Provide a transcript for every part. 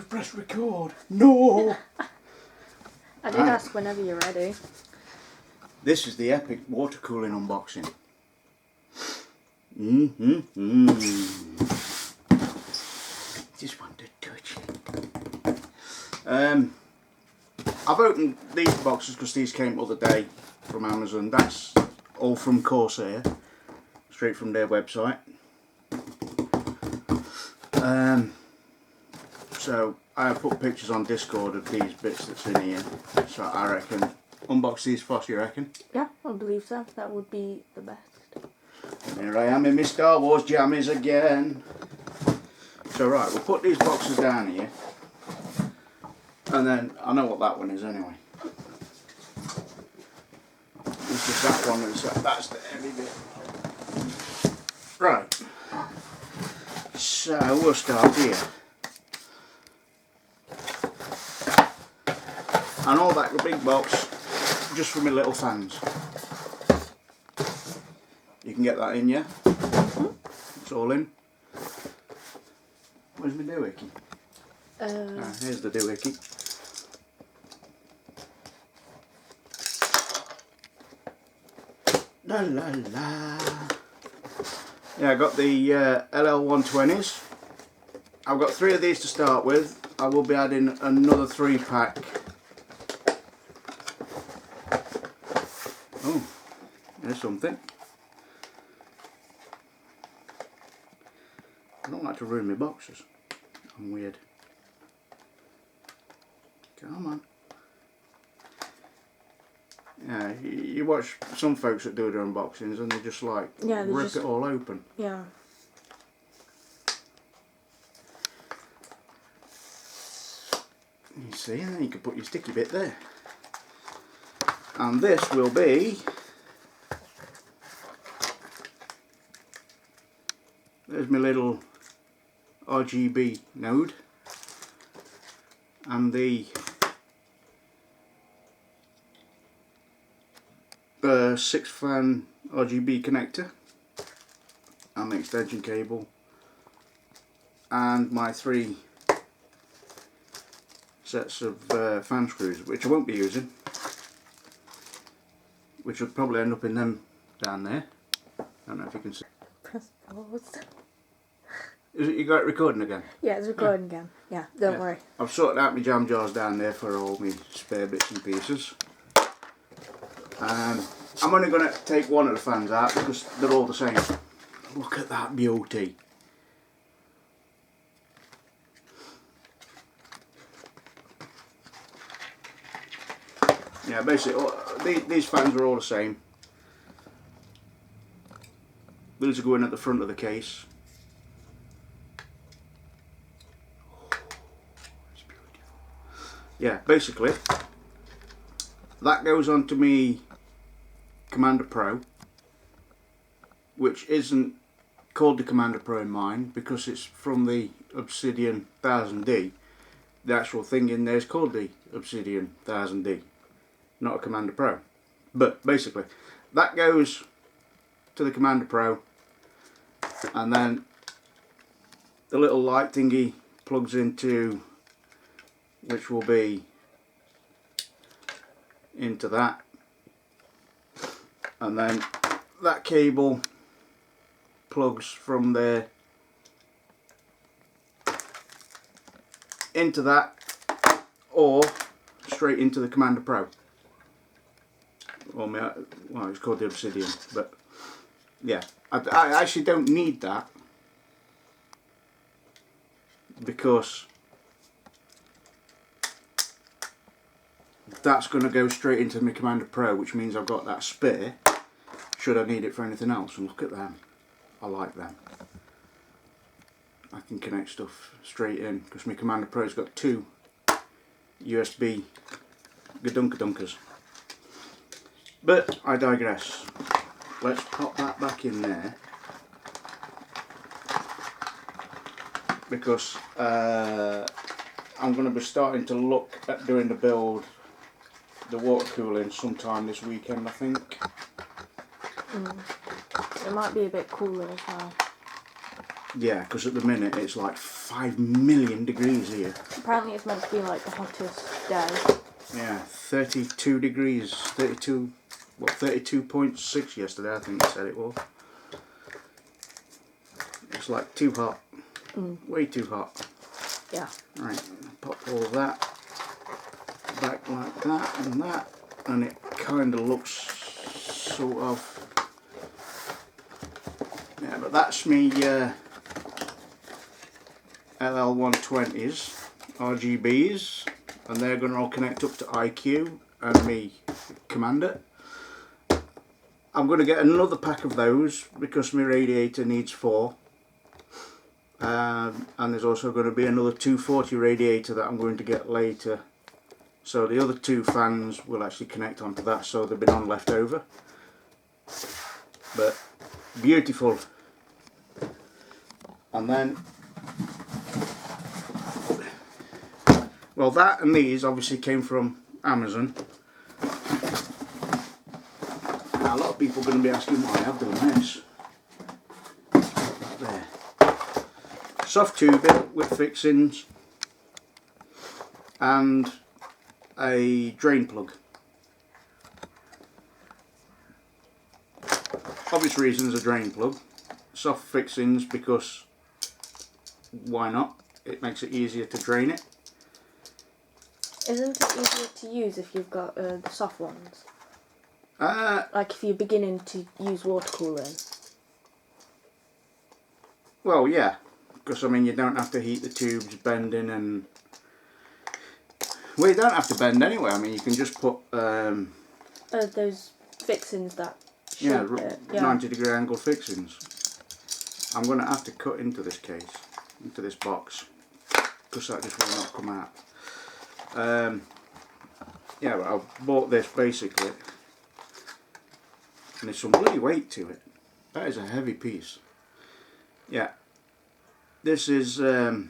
You've pressed record. No! I did ask whenever you're ready. This is the epic water cooling unboxing. Just want to touch it. I've opened these boxes because these came the other day from Amazon. That's all from Corsair, straight from their website. So I have put pictures on Discord of these bits that's in here. So I reckon unbox these first, you reckon? Yeah, I believe so. That would be the best. Here I am in my Star Wars jammies again. So right, we'll put these boxes down here. And then, I know what that one is anyway. This is that one, that's the heavy bit. Right. So we'll start here. And all that big box, just for my little fans. You can get that in, yeah? It's all in. Where's my doohickey? Here's the doohickey. La la la. Yeah, I got the LL120s. I've got 3 of these to start with. I will be adding another 3-pack. Oh, there's something. I don't like to ruin my boxes. I'm weird. Come on. Yeah, you watch some folks that do their unboxings and they just like rip it all open. Yeah. You see, and then you can put your sticky bit there. And this will be... There's my little RGB node. And the 6-fan RGB connector. And the extension cable. And my 3 sets of fan screws, which I won't be using, which will probably end up in them down there. I don't know if you can see. Press pause. Is it, you got it recording again? Yeah, it's recording again. Yeah, don't worry. I've sorted out my jam jars down there for all my spare bits and pieces. I'm only going to take one of the fans out because they're all the same. Look at that beauty. Yeah, basically these fans are all the same. These are going at the front of the case. It's beautiful. Yeah, basically that goes onto me Commander Pro, which isn't called the Commander Pro in mine because it's from the Obsidian 1000D. The actual thing in there is called the Obsidian 1000D. Not a Commander Pro. But basically, that goes to the Commander Pro, and then the little light thingy plugs into, which will be into that, and then that cable plugs from there into that, or straight into the Commander Pro. Well, it's called the Obsidian, but yeah, I actually don't need that because that's going to go straight into my Commander Pro, which means I've got that spare should I need it for anything else. And look at them, I like them. I can connect stuff straight in because my Commander Pro's got 2 USB gadunkadunkers. But I digress. Let's pop that back in there because I'm going to be starting to look at doing the build, the water cooling sometime this weekend, I think. It might be a bit cooler as well. Yeah, because at the minute it's like 5 million degrees here. Apparently it's meant to be like the hottest day. Yeah, 32 degrees, 32.6 yesterday I think they said it was. It's like too hot, way too hot. Yeah. Right, pop all that back like that, and it kind of looks sort of, yeah, but that's me LL120s, RGBs, and they're going to all connect up to IQ and me Commander. I'm going to get another pack of those because my radiator needs 4. And there's also going to be another 240 radiator that I'm going to get later. So the other 2 fans will actually connect onto that, so they've been on left over. But beautiful. And then, well, that and these obviously came from Amazon. Now, a lot of people are going to be asking why I've done this. There. Soft tubing with fixings and a drain plug. Obvious reasons, a drain plug. Soft fixings because why not? It makes it easier to drain it. Isn't it easier to use if you've got the soft ones? Like if you're beginning to use water cooling? Well, yeah. Because, I mean, you don't have to heat the tubes bending and... Well, you don't have to bend anyway. I mean, you can just put... those fixings that yeah, shape it. Yeah, 90-degree angle fixings. I'm going to have to cut into this case, into this box, because that just will not come out. Yeah, but I bought this basically, and there's some bloody weight to it. That is a heavy piece. Yeah. This is so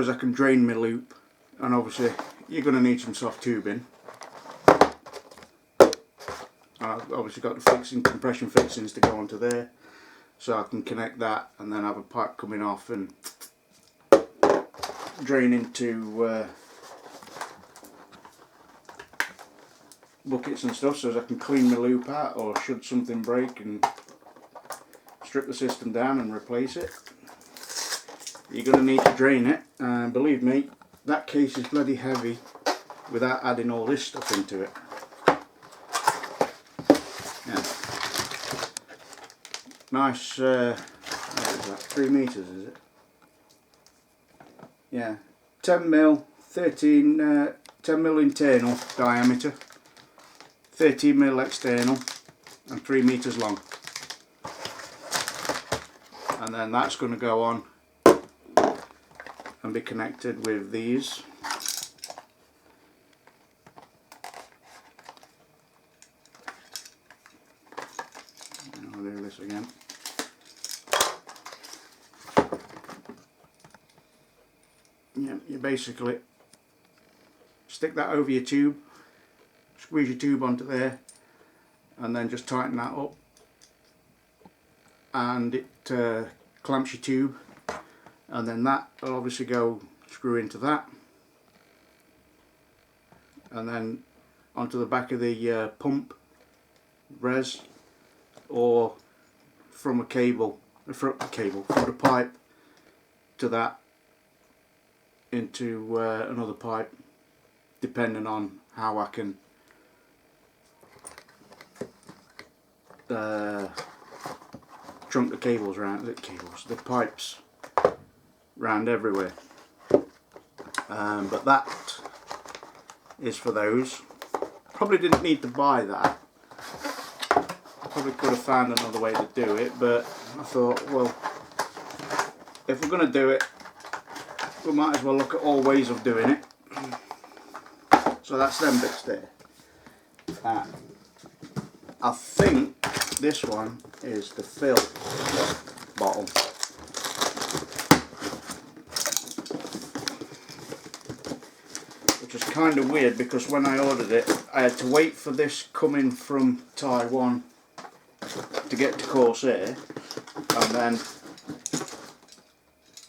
as I can drain my loop, and obviously you're going to need some soft tubing. I've obviously got the fixing, compression fixings to go onto there, so I can connect that and then have a pipe coming off and drain into buckets and stuff, so as I can clean my loop out, or should something break, and strip the system down and replace it. You're going to need to drain it, and believe me, that case is bloody heavy without adding all this stuff into it. Yeah. Nice, what is that, 3 meters is it? Yeah, 10 mil, 10 mil internal diameter, 13 mil external, and 3 meters long. And then that's going to go on and be connected with these. I'll do this again. Yeah, you basically stick that over your tube, squeeze your tube onto there, and then just tighten that up, and it clamps your tube, and then that will obviously go screw into that, and then onto the back of the pump res, or from a cable, from the pipe to that into another pipe, depending on how I can trunk the cables around, the pipes round everywhere. But that is for those. Probably didn't need to buy that. Probably could have found another way to do it, but I thought, well, if we're going to do it, we might as well look at all ways of doing it. So that's them bits there. I think this one is the fill bottle. Which is kind of weird because when I ordered it, I had to wait for this coming from Taiwan to get to Corsair, and then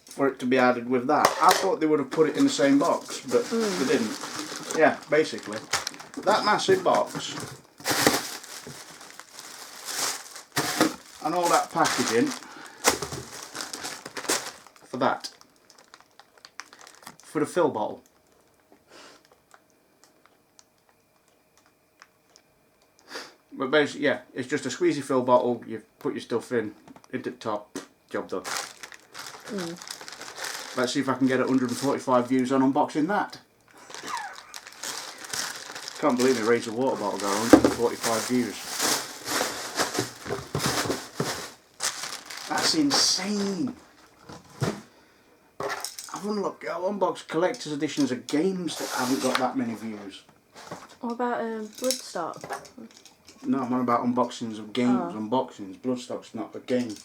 for it to be added with that. I thought they would have put it in the same box, but they didn't. Yeah, basically, that massive box and all that packaging for that, for the fill bottle. But basically, yeah, it's just a squeezy fill bottle. You put your stuff in, into the top, job done. Let's see if I can get 145 views on unboxing that. Can't believe me, raised a water bottle got 145 views. That's insane. I've unboxed collector's editions of games that haven't got that many views. What about Bloodstock? No, I'm on about unboxings of games. Unboxings. Bloodstock's not a game.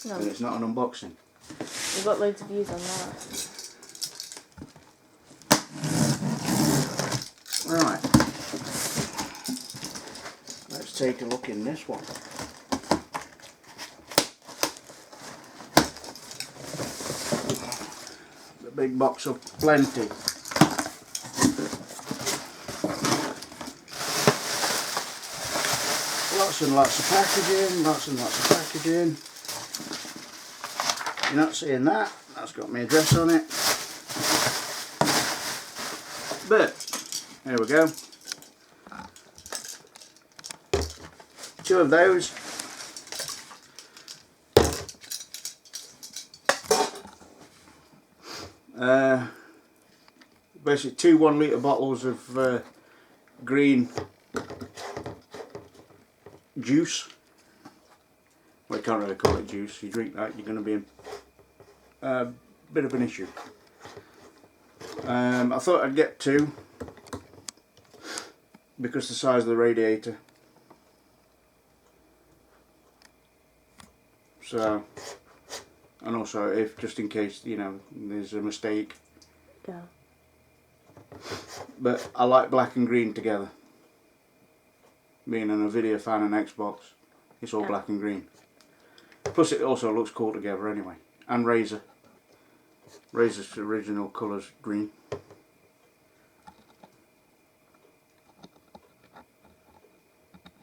No. And it's not an unboxing. We've got loads of views on that. Right. Let's take a look in this one. The big box of plenty. Lots and lots of packaging, lots and lots of packaging. You're not seeing that, that's got my address on it. But, there we go. 2 of those. Basically 2 1-litre bottles of green juice. Well, you can't really call it juice. You drink that, you're going to be in a bit of an issue. I thought I'd get 2 because the size of the radiator. So, and also if just in case, you know, there's a mistake. Yeah. But I like black and green together. Being an Nvidia fan and Xbox, it's all black and green. Plus it also looks cool together anyway. And Razer's original colours green.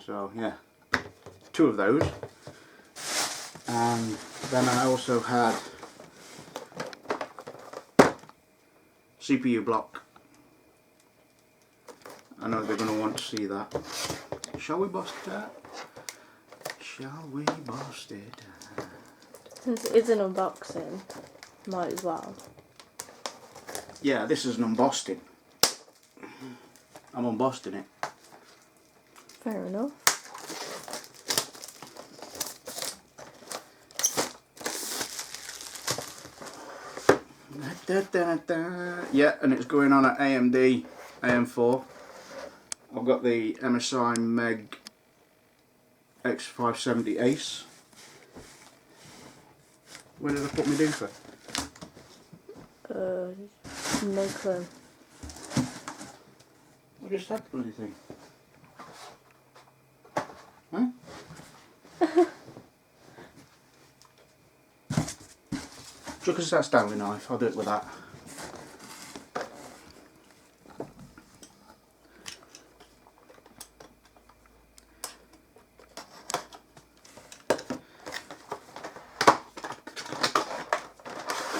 So yeah, 2 of those. And then I also had CPU block. I know they're going to want to see that. Shall we bust that? Shall we bust it? Since it is an unboxing, might as well. Yeah, this is an unboxing. I'm unboxing it. Fair enough. Yeah, and it's going on at AMD AM4. I've got the MSI MEG X570 ACE. Where did I put my doofer? No clue. I just had the bloody thing. Huh? Just because that Stanley knife, I'll do it with that.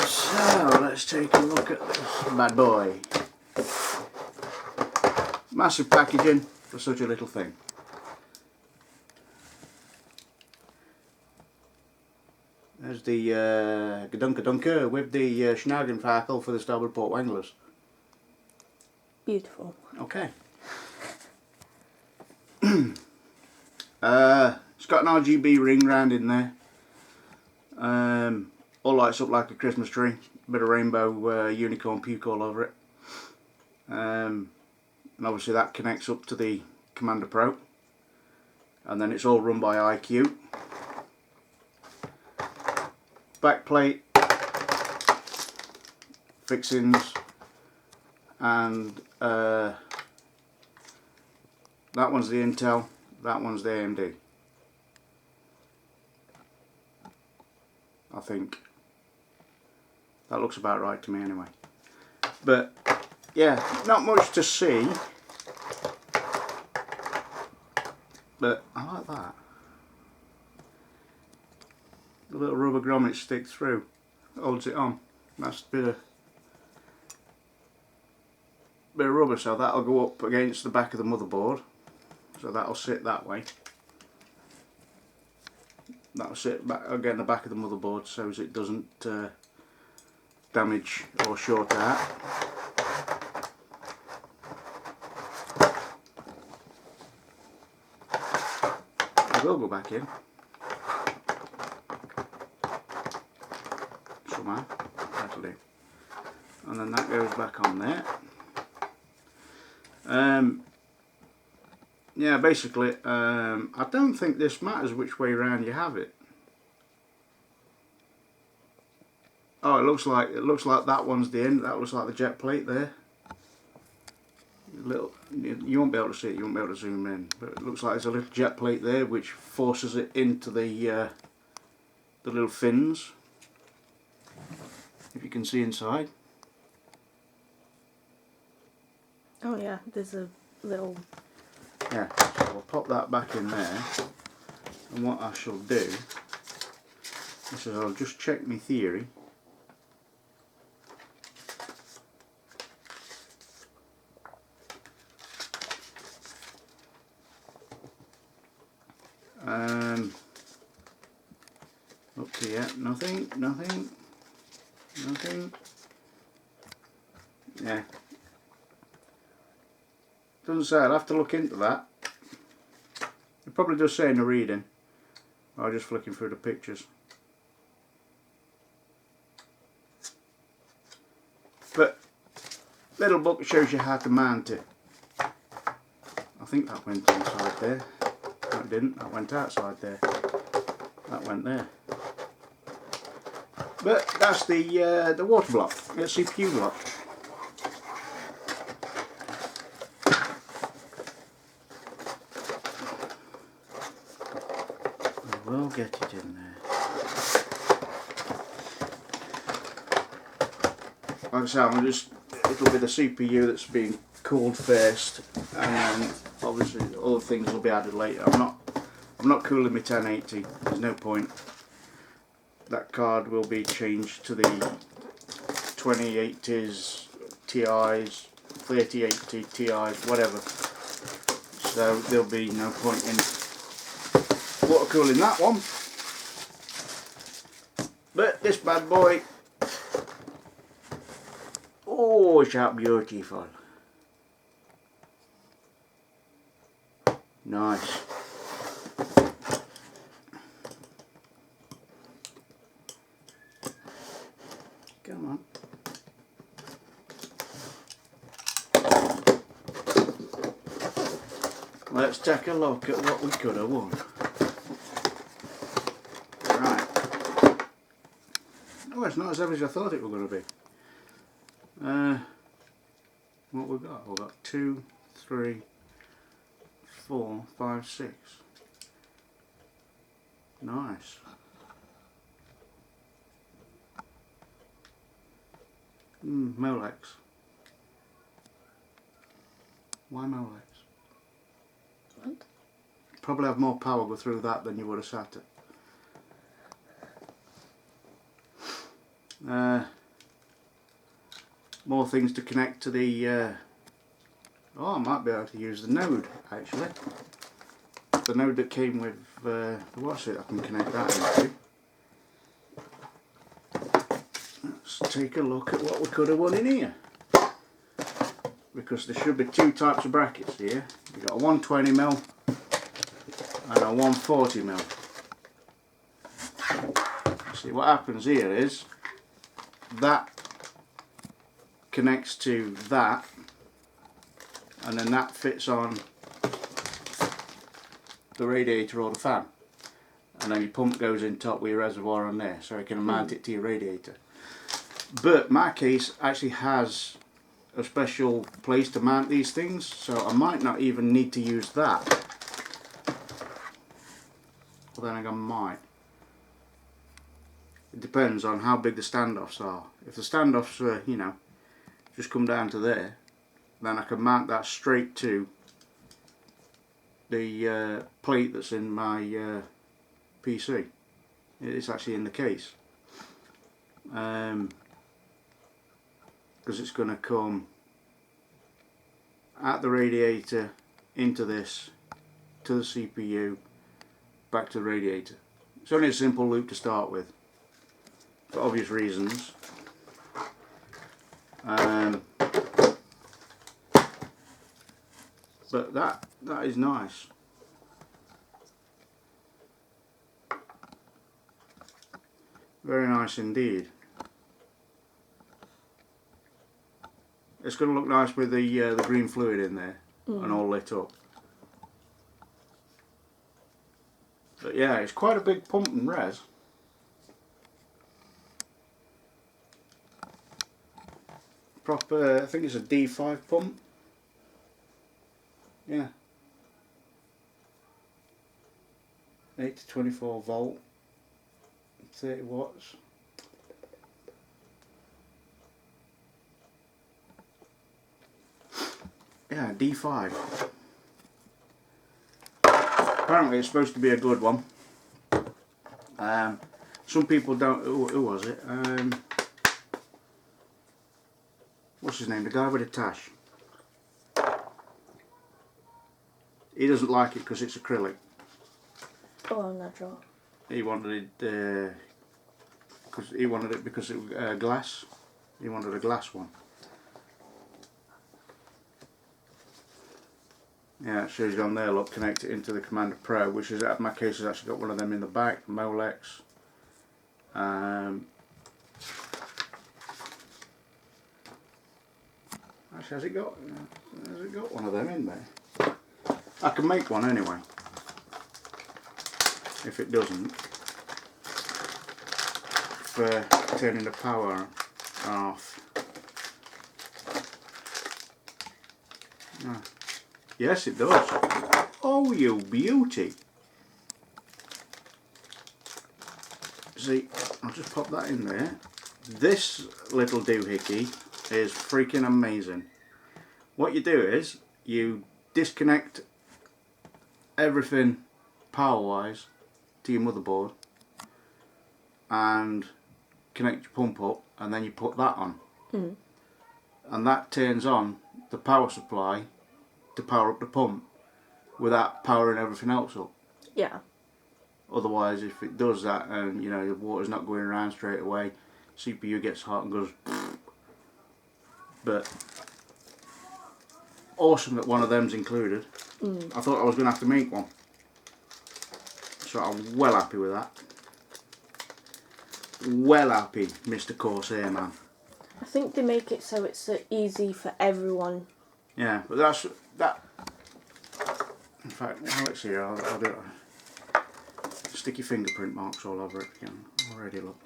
So let's take a look at this bad boy. Massive packaging for such a little thing. There's the Gedunker with the Schnagenfakel for the starboard port wanglers. Beautiful. Okay. It's got an RGB ring round in there. All lights up like a Christmas tree. Bit of rainbow unicorn puke all over it. And obviously that connects up to the Commander Pro. And then it's all run by IQ. Backplate, fixings, and that one's the Intel, that one's the AMD. I think. That looks about right to me anyway. But yeah, not much to see. But I like that. The little rubber grommet sticks through, holds it on. That's a bit of rubber, so that'll go up against the back of the motherboard. So that'll sit that way. That'll sit back again the back of the motherboard so as it doesn't damage or short out. I will go back in somehow. That'll do. And then that goes back on there. Yeah, basically, I don't think this matters which way around you have it. Oh, it looks like that one's the end. That looks like the jet plate there. You won't be able to see it. You won't be able to zoom in, but it looks like there's a little jet plate there which forces it into the little fins. If you can see inside. Oh yeah, there's a little... Yeah, so I'll pop that back in there, and what I shall do is I'll just check my theory. Up to yet, nothing. Yeah. Doesn't say, I'll have to look into that. It probably does say in the reading. I'm just flicking through the pictures. But little book shows you how to mount it. I think that went inside there. No, it didn't. That went outside there. That went there. But that's the water block, the CPU block. We'll get it in there. Like I say, it'll be the CPU that's being cooled first, and then obviously other things will be added later. I'm not cooling my 1080. There's no point. That card will be changed to the 2080s, TIs, 3080 TIs, whatever. So there'll be no point in water cooling that one. But this bad boy, oh, it's out beautiful. Nice. Come on. Let's take a look at what we could have won. Right. Oh, it's not as heavy as I thought it was going to be. What we got? We've got 2, 3, 4, 5, 6. Nice. Molex. Why Molex? What? Probably have more power go through that than you would have sat at. More things to connect to the oh, I might be able to use the node actually. The node that came with what's it, I can connect that into. Let's take a look at what we could have won in here. Because there should be two types of brackets here. You've got a 120mm and a 140mm. See what happens here is that connects to that, and then that fits on the radiator or the fan, and then your pump goes in top with your reservoir on there, so you can mount it to your radiator. But my case actually has a special place to mount these things, so I might not even need to use that. Well, then I might. it depends on how big the standoffs are. If the standoffs are, you know, just come down to there, then I can mount that straight to the plate that's in my PC. It's actually in the case, because it's going to come at the radiator, into this, to the CPU, back to the radiator. It's only a simple loop to start with, for obvious reasons. But that is nice. Very nice indeed. It's going to look nice with the green fluid in there and all lit up. But yeah, it's quite a big pump and res. Proper, I think it's a D5 pump. Yeah. 8 to 24 volt, 30 watts. Yeah, D5. Apparently it's supposed to be a good one. Some people don't. Who was it? What's his name? The guy with the tash. He doesn't like it because it's acrylic. Oh, I'm not sure. He wanted it because it was glass. He wanted a glass one. Yeah, it shows you on there. Look, connect it into the Commander Pro, which is my case has actually got one of them in the back. Molex. Actually, has it got one of them in there? I can make one anyway. If it doesn't, for turning the power off. Yes, it does. Oh, you beauty! See, I'll just pop that in there. This little doohickey is freaking amazing. What you do is you disconnect everything power-wise to your motherboard and connect your pump up, and then you put that on, and that turns on the power supply to power up the pump without powering everything else up. Yeah. Otherwise, if it does that and you know the water's not going around straight away, CPU gets hot and goes. But awesome that one of them's included. I thought I was going to have to make one, so I'm well happy with that. Well happy, Mr. Corsair man. I think they make it so it's easy for everyone. Yeah, but that's that. In fact, let's see. I'll do it. Sticky fingerprint marks all over it again. Already look.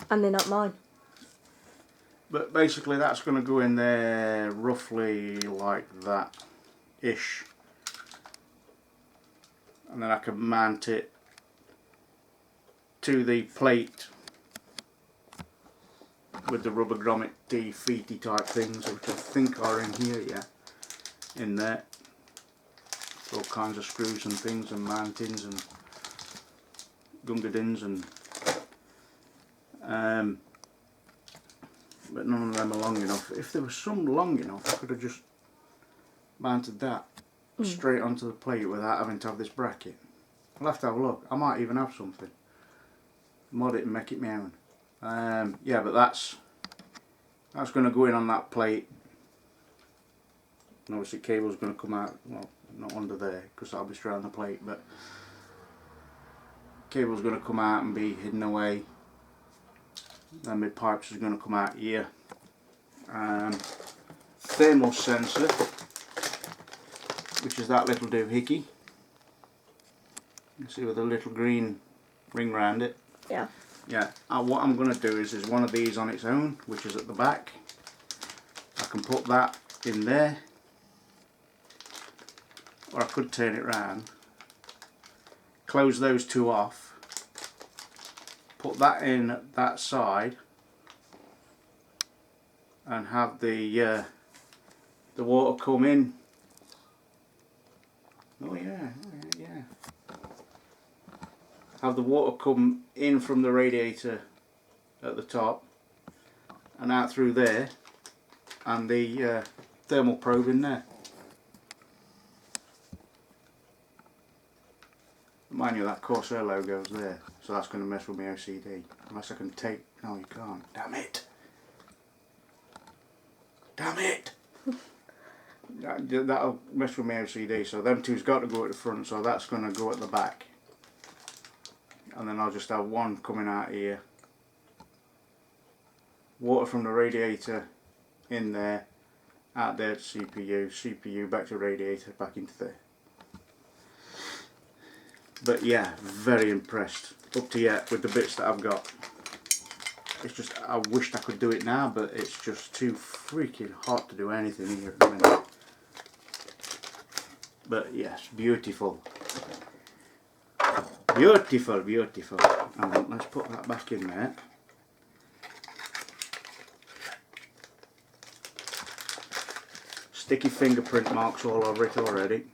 And they're not mine. But basically, that's going to go in there roughly like that, ish. And then I can mount it to the plate with the rubber grommet feety type things, which I think are in here, yeah, in there. All kinds of screws and things and mountings and gungadins and but none of them are long enough. If there was some long enough, I could have just mounted that straight onto the plate without having to have this bracket. I'll have to have a look. I might even have something. Mod it and make it my own. Yeah, but that's going to go in on that plate. And obviously cable's going to come out, well, not under there because that'll be straight on the plate, but cable's going to come out and be hidden away. Then my pipes are going to come out here. Thermal sensor, which is that little doohickey. You see with a little green ring round it. Yeah. Yeah. What I'm going to do is one of these on its own, which is at the back. I can put that in there, or I could turn it round, close those two off, put that in that side and have the water come in. Oh yeah, yeah. Have the water come in from the radiator at the top and out through there, and the thermal probe in there. Mind you, that Corsair logo's there, so that's going to mess with my OCD. Unless I can take... No, you can't. Damn it! Damn it! That'll mess with my OCD, so them two's got to go at the front, so that's going to go at the back. And then I'll just have one coming out here. Water from the radiator in there, out there to CPU, CPU back to radiator, back into there. But yeah, very impressed up to yet with the bits that I've got. It's just, I wished I could do it now, but it's just too freaking hot to do anything here at the minute. But yes, beautiful. Beautiful, beautiful. And let's put that back in there. Sticky fingerprint marks all over it already.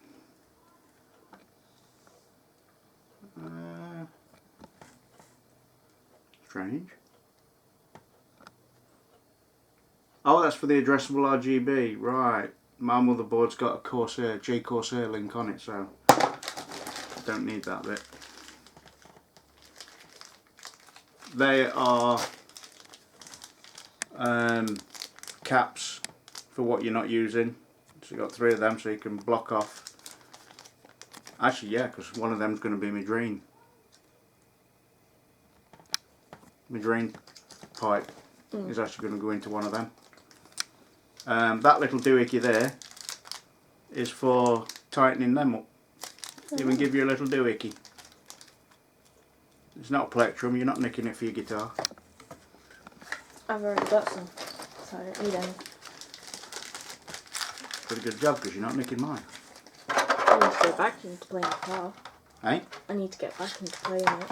Strange. Oh, that's for the addressable RGB, right. My motherboard's got a Corsair, Corsair link on it, so I don't need that bit. They are caps for what you're not using. So you've got 3 of them so you can block off. Actually, yeah, because one of them's going to be my drain. My drain pipe is actually going to go into one of them. That little doohickey there is for tightening them up. Even give you a little doohickey. It's not a plectrum, you're not nicking it for your guitar. I've already got some, so I don't need any. Pretty good job, because you're not nicking mine. I need to go back into playing guitar. Hey? I need to get back into playing it.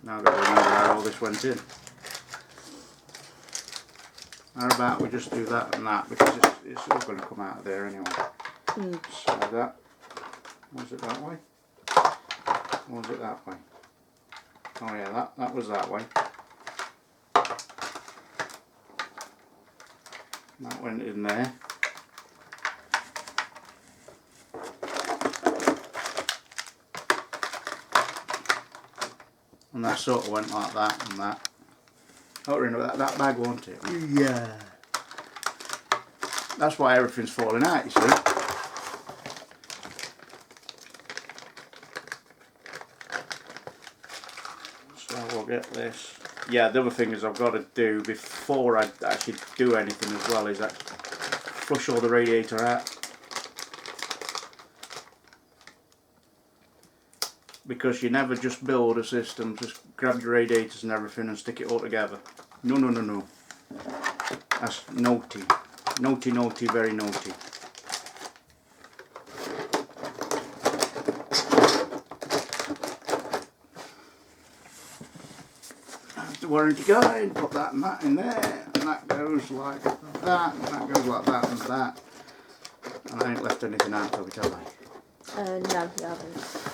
Now I've got to remember how all this went in. How about we just do that and that, because it's all going to come out of there anyway. So that, was it that way? Or was it that way? Oh yeah, that was that way. That went in there. And that sort of went like that and that. Oh, remember that bag, won't it? Yeah. That's why everything's falling out, you see. So we'll get this. Yeah, the other thing is I've got to do before I actually do anything as well is actually flush all the radiator out. Because you never just build a system, just grab your radiators and everything and stick it all together. No, no, no, no. That's naughty. Naughty, naughty, very naughty. That's the warranty guide. Put that and that in there. And that goes like that. And that goes like that and that. And I ain't left anything out of it, have I? No, you haven't.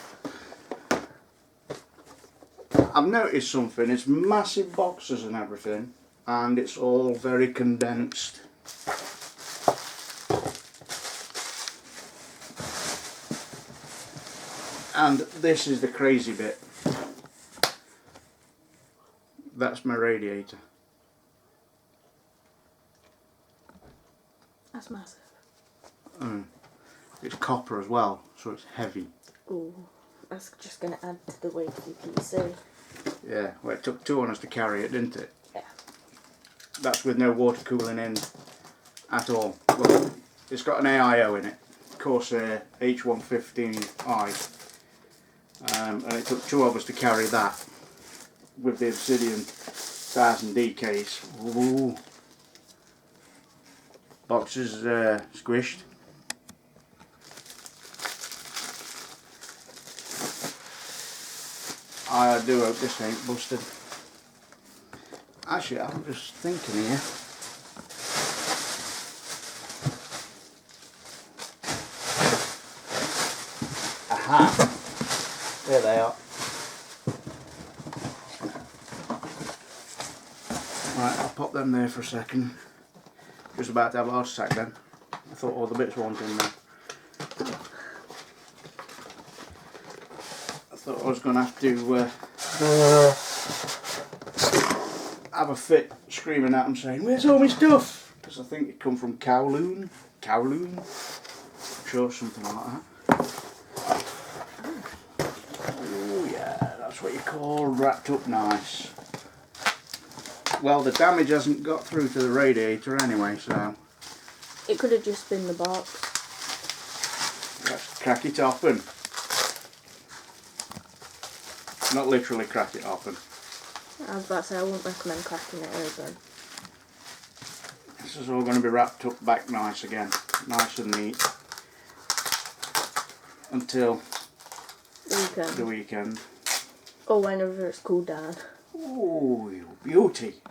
I've noticed something, it's massive boxes and everything, and it's all very condensed. And this is the crazy bit. That's my radiator. That's massive. It's copper as well, so it's heavy. Ooh, that's just going to add to the weight of your PC. Yeah, well it took 2 on us to carry it, didn't it? Yeah. That's with no water cooling in at all. Well, it's got an AIO in it, Corsair H115i, and it took 2 of us to carry that with the Obsidian 1000D case. Ooh. Boxes squished. I do hope this ain't busted. Actually, I'm just thinking here. Aha! There they are. Right, I'll pop them there for a second. Just about to have a heart attack then. I thought all the bits weren't in there. I thought I was going to have to have a fit screaming at them saying, "Where's all my stuff?" Because I think it come from Coolant. I'm sure something like that. Oh yeah, that's what you call wrapped up nice. Well, the damage hasn't got through to the radiator anyway, so... It could have just been the box. Let's crack it open. Not literally crack it open. I was about to say, I wouldn't recommend cracking it open. This is all going to be wrapped up back nice again. Nice and neat. Until the weekend. Or whenever it's cooled down. Oh, you beauty.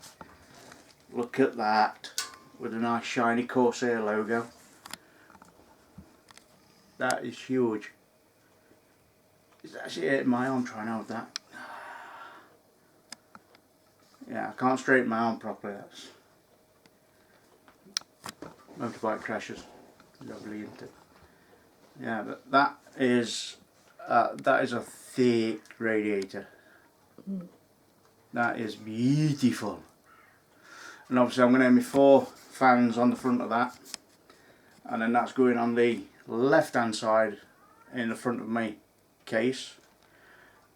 Look at that. With a nice shiny Corsair logo. That is huge. It's actually hitting my arm trying to hold that. Yeah, I can't straighten my arm properly. That's motorbike crashes. Lovely, isn't it? Yeah, but that is a thick radiator. That is beautiful. And obviously I'm going to have my 4 fans on the front of that, and then that's going on the left hand side in the front of my case,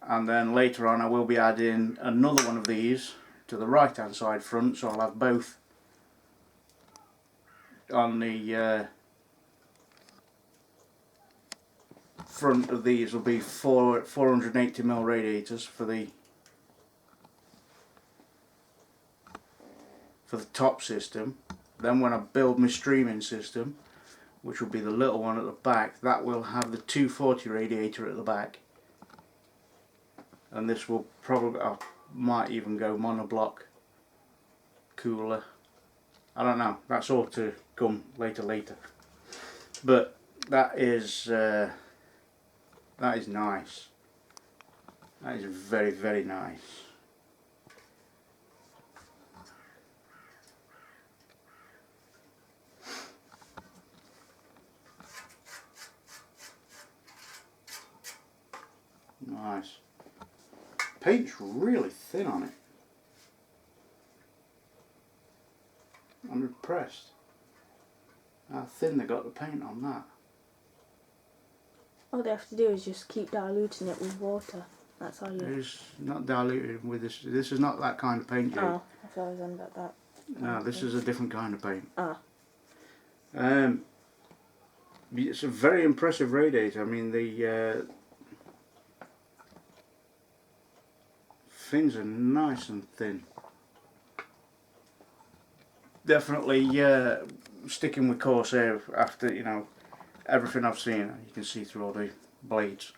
and then later on I will be adding another one of these to the right hand side front, so I'll have both on the front of these. Will be 480mm radiators for the top system. Then when I build my streaming system, which will be the little one at the back, that will have the 240 radiator at the back, and this will probably, I might even go monoblock cooler. I don't know, that's all to come later. But that is nice. That is very, very nice. Nice. Paint's really thin on it. I'm impressed how thin they got the paint on that. All they have to do is just keep diluting it with water. That's all you... It's not diluted with this. This is not that kind of paint, Jake. Oh, I thought I was on about that. No, this is a different kind of paint. Ah. It's a very impressive radiator. I mean, the fins are nice and thin. Definitely sticking with Corsair after, you know, everything I've seen. You can see through all the blades,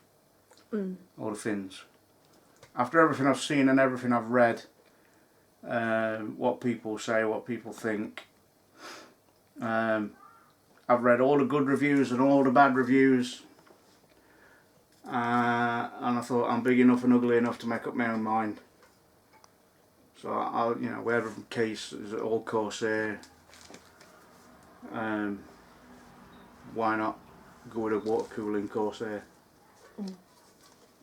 all the fins. After everything I've seen and everything I've read, what people say, what people think, I've read all the good reviews and all the bad reviews, and I thought I'm big enough and ugly enough to make up my own mind. So I'll, you know, whatever case is all Corsair, why not go with a water cooling Corsair?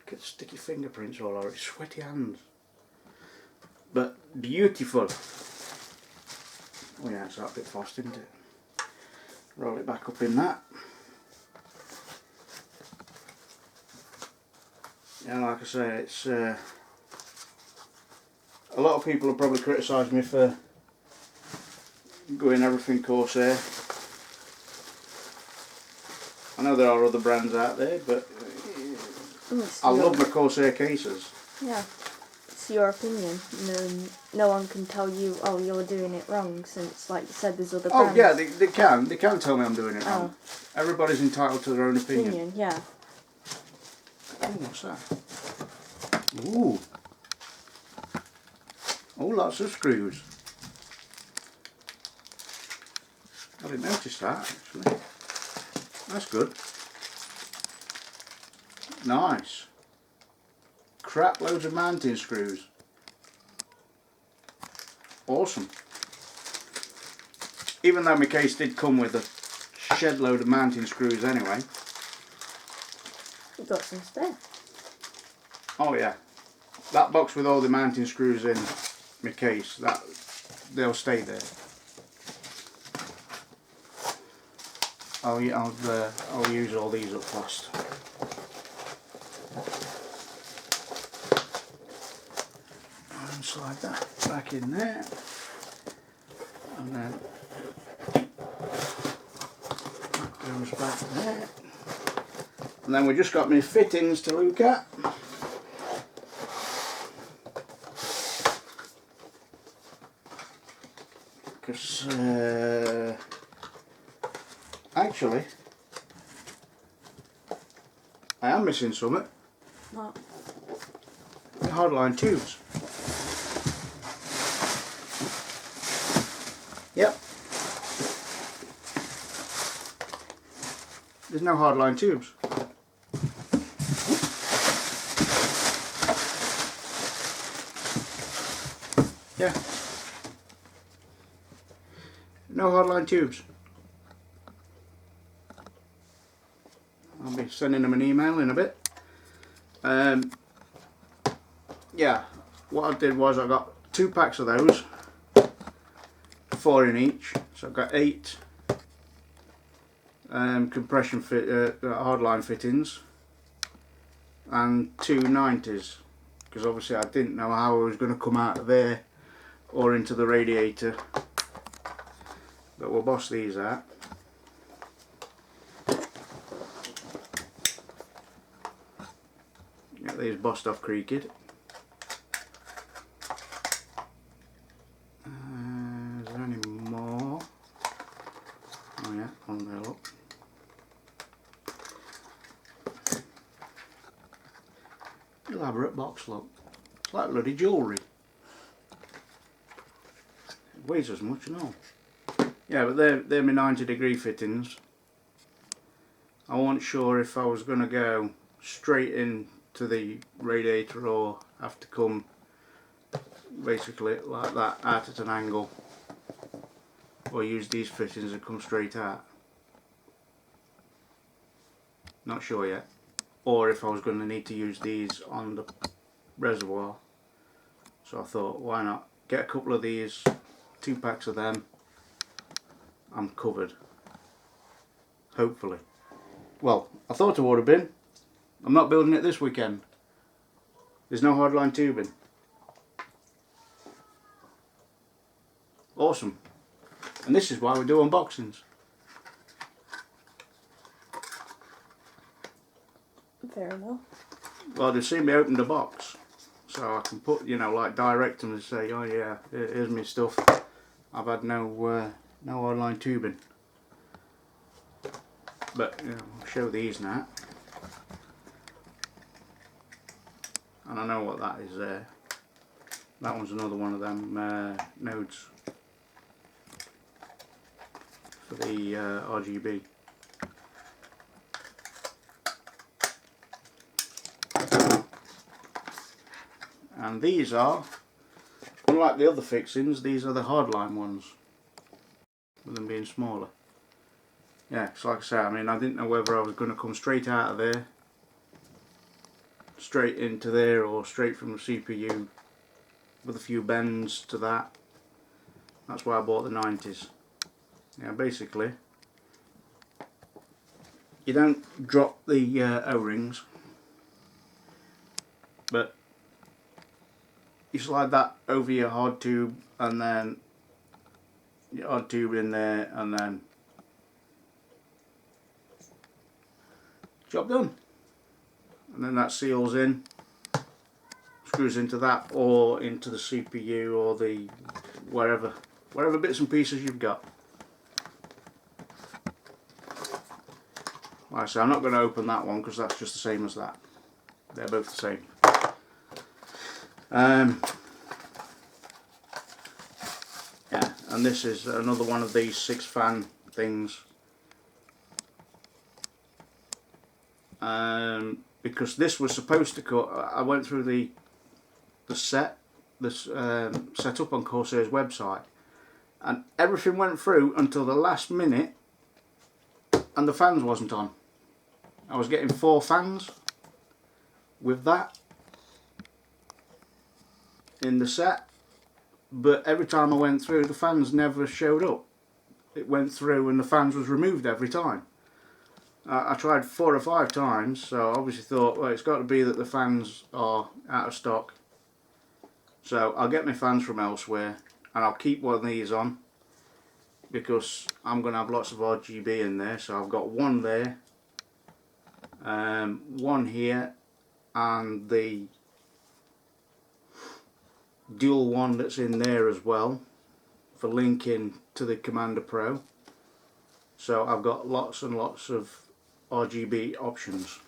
Get sticky fingerprints all over it, sweaty hands. But beautiful. Oh yeah, it's that bit fast, isn't it? Roll it back up in that. Yeah, like I say, it's a lot of people have probably criticised me for going everything Corsair. I know there are other brands out there, but I love my Corsair cases. Yeah, it's your opinion. No one can tell you, oh, you're doing it wrong, since, like you said, there's other brands. Oh yeah, they can tell me I'm doing it wrong. Everybody's entitled to their own opinion. Yeah. Oh, what's that? Ooh. Oh, lots of screws. I didn't notice that actually. That's good. Nice. Crap loads of mounting screws. Awesome. Even though my case did come with a shed load of mounting screws anyway. You got some spare. Oh yeah. That box with all the mounting screws in my case, they'll stay there. I'll use all these up first. And slide that back in there, and then that goes back there. And then we just got my fittings to look at. Because actually, I am missing something. What? The hardline tubes. Yep. There's no hardline tubes. Yeah. No hardline tubes. I'll be sending them an email in a bit. Yeah, what I did was I got 2 packs of those, 4 in each, so I've got 8 compression hardline fittings and 2 90s, because obviously I didn't know how I was going to come out of there or into the radiator, but we'll boss these out. Get these bossed off creaked. Is there any more? Oh yeah, one there, look. Elaborate box, look. It's like bloody jewellery. It weighs as much and all. Yeah, but they're my 90-degree fittings. I wasn't sure if I was going to go straight in to the radiator or have to come basically like that out at an angle, or use these fittings that come straight out. Not sure yet. Or if I was going to need to use these on the reservoir. So I thought, why not get a couple of these, 2 packs of them, I'm covered. Hopefully. Well, I thought I would have been. I'm not building it this weekend. There's no hardline tubing. Awesome. And this is why we do unboxings. Fair enough. Well, they've seen me open the box, so I can put, you know, like direct them and say, oh yeah, here's my stuff. I've had no hardline tubing. But you know, I'll show these now. And I know what that is there. That one's another one of them nodes for the RGB. And these are, unlike the other fixings, these are the hardline ones, with them being smaller. Yeah, so like I say, I mean, I didn't know whether I was going to come straight out of there, straight into there, or straight from the CPU with a few bends to that. That's why I bought the 90s. Yeah, basically, you don't drop the O-rings, but you slide that over your hard tube, and then your hard tube in there, and then job done. And then that seals in, screws into that or into the CPU or the wherever bits and pieces you've got. Like I say, I'm not going to open that one because that's just the same as that. They're both the same. Yeah, and this is another one of these 6 fan things. Because this was supposed to cut. I went through the setup on Corsair's website, and everything went through until the last minute, and the fans wasn't on. I was getting 4 fans with that in the set, but every time I went through, the fans never showed up. It went through and the fans was removed every time. I tried 4 or 5 times, so I obviously thought, well, it's got to be that the fans are out of stock. So I'll get my fans from elsewhere, and I'll keep one of these on, because I'm going to have lots of RGB in there. So I've got one there, one here, and the dual one that's in there as well for linking to the Commander Pro. So I've got lots and lots of RGB options,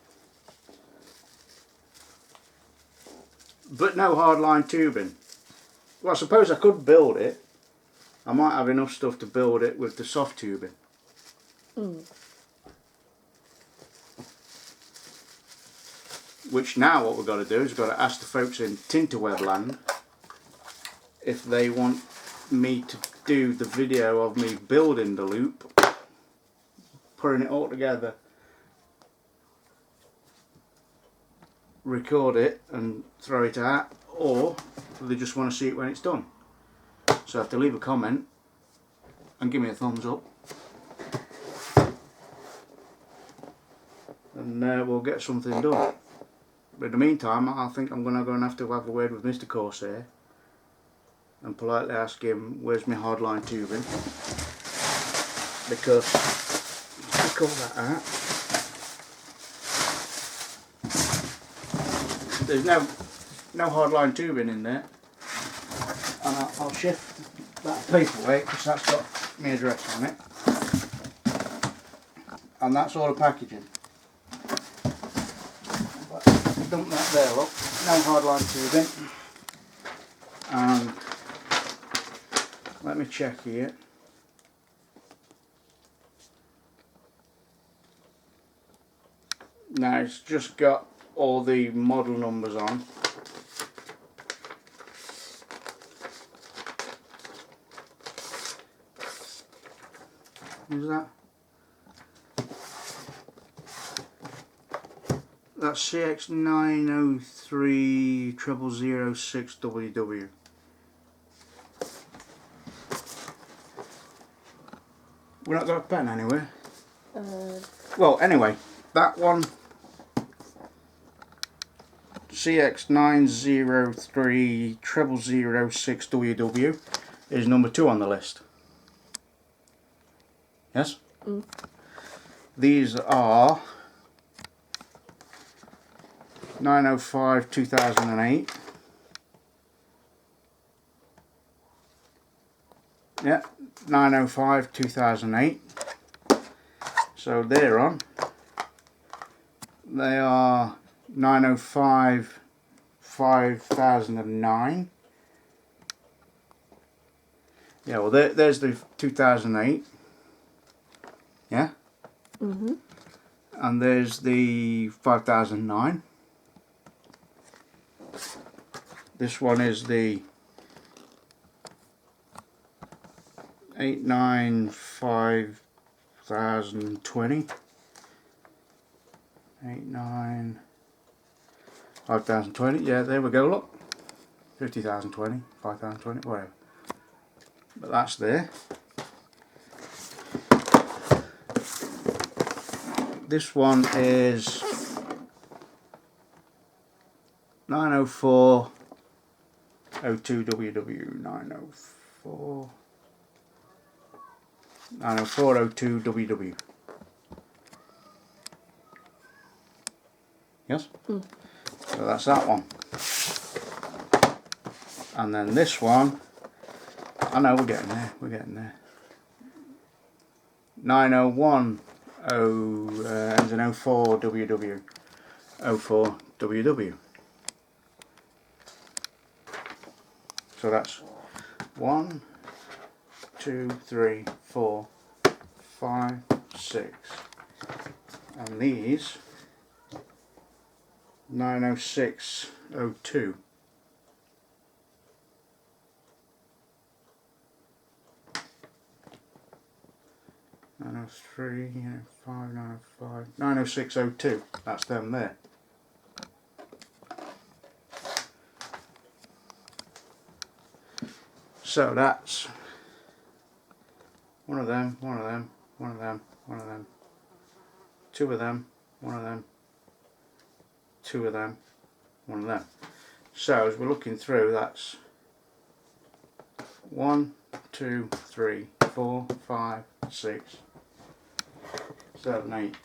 but no hardline tubing. Well, I suppose I could build it. I might have enough stuff to build it with the soft tubing. Which now what we've got to do is we've got to ask the folks in Tinterweb land if they want me to do the video of me building the loop, putting it all together, record it and throw it out, or they just want to see it when it's done. So have to leave a comment and give me a thumbs up, and we'll get something done. But in the meantime, I think I'm going to have a word with Mr. Corsair and politely ask him where's my hardline tubing, because take all that out. There's no hardline tubing in there, and I'll shift that paperweight because that's got my address on it, and that's all the packaging. But dump that there, look, no hardline tubing. And let me check here. Now it's just got all the model numbers on. Who's that? That's CX903006WW. We're not got a pen anywhere. Well, anyway, that one, CX903006WW, is number 2 on the list. Yes? These are 905 2008. Yeah, 905 2008. So they're on. They are 905 5009. Yeah, well there's the 2008. Yeah? And there's the 5009. This one is the 895,020. 5020. Yeah, there we go, look. 50,020, 5,020, whatever. But that's there. This one is 904 02WW. 904 02WW. Yes? So that's that one. And then this one, I know we're getting there. 901 ends in 04WW. 04WW. So that's 1, 2, 3, 4, 5, 6, and these 90602. Oh, 3, 5, 905, 90602. That's them there. So that's one of them, one of them, one of them, one of them, two of them, one of them, two of them, one of them. So as we're looking through, that's 1, 2, 3, 4, 5, 6, 7, 8.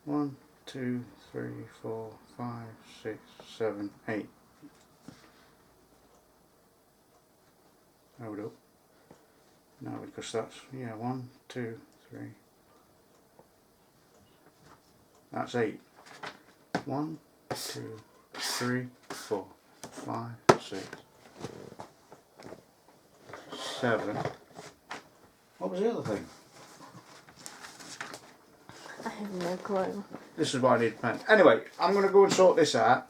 1, 2, 3, 4, 5, 6, 7, 8. Hold up. No, because that's, yeah, 1, 2, 3. That's 8. 1, 2, 3, 4, 5, 6, 7. What was the other thing? I have no clue. This is why I need a pen. Anyway, I'm going to go and sort this out.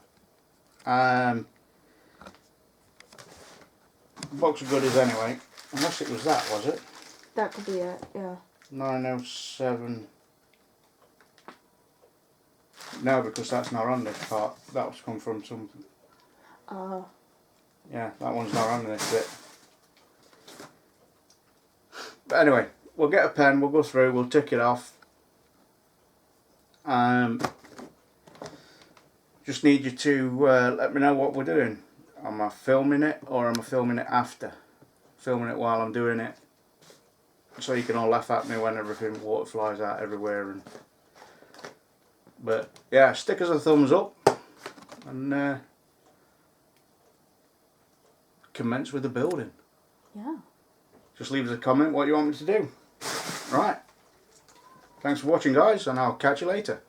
Box of goodies anyway. Unless it was that, was it? That could be it, yeah. 907. No, because that's not on this part. That was come from something. Yeah, that one's not on this bit. But anyway, we'll get a pen, we'll go through, we'll tick it off. Just need you to let me know what we're doing. Am I filming it or am I filming it after? Filming it while I'm doing it, so you can all laugh at me when everything water flies out everywhere. But yeah, stick us a thumbs up and commence with the building. Yeah. Just leave us a comment what you want me to do. Right. Thanks for watching, guys, and I'll catch you later.